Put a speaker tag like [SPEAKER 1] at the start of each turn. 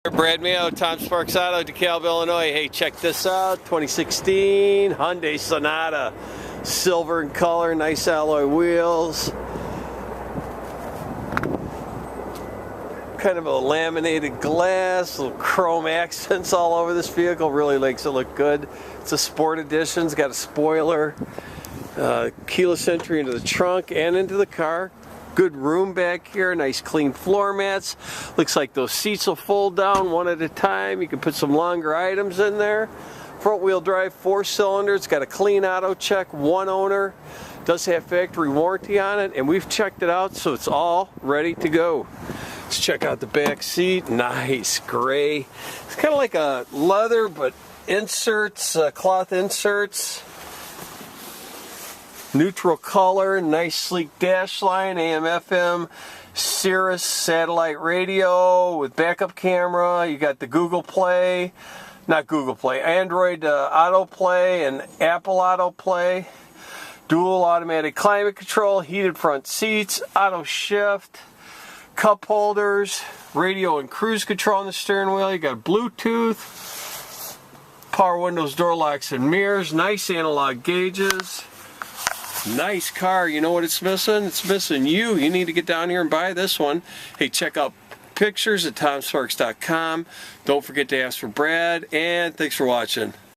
[SPEAKER 1] Brad Mayo, Tom Sparks Auto, Dekalb, Illinois. Hey, check this out. 2016 Hyundai Sonata. Silver in color, nice alloy wheels. Kind of a laminated glass, little chrome accents all over this vehicle. Really makes it look good. It's a sport edition. It's got a spoiler. Keyless entry into the trunk and into the car. Good room back here, nice clean floor mats. Looks like those seats will fold down one at a time. You can put some longer items in there. Front wheel drive, 4 cylinders, got a clean auto check, 1 owner. Does have factory warranty on it, and we've checked it out, so it's all ready to go. Let's check out the back seat. Nice gray. It's kind of like a leather, but inserts, cloth inserts. Neutral color, nice sleek dash line, AM FM, Sirius satellite radio with backup camera. You got the Google Play, not Google Play, Android Auto Play and Apple Auto Play. Dual automatic climate control, heated front seats, auto shift, cup holders, radio and cruise control on the steering wheel. You got Bluetooth, power windows, door locks and mirrors, nice analog gauges. Nice car. You know what it's missing? It's missing you. You need to get down here and buy this one. Hey, check out pictures at tomsparks.com. Don't forget to ask for Brad, and thanks for watching.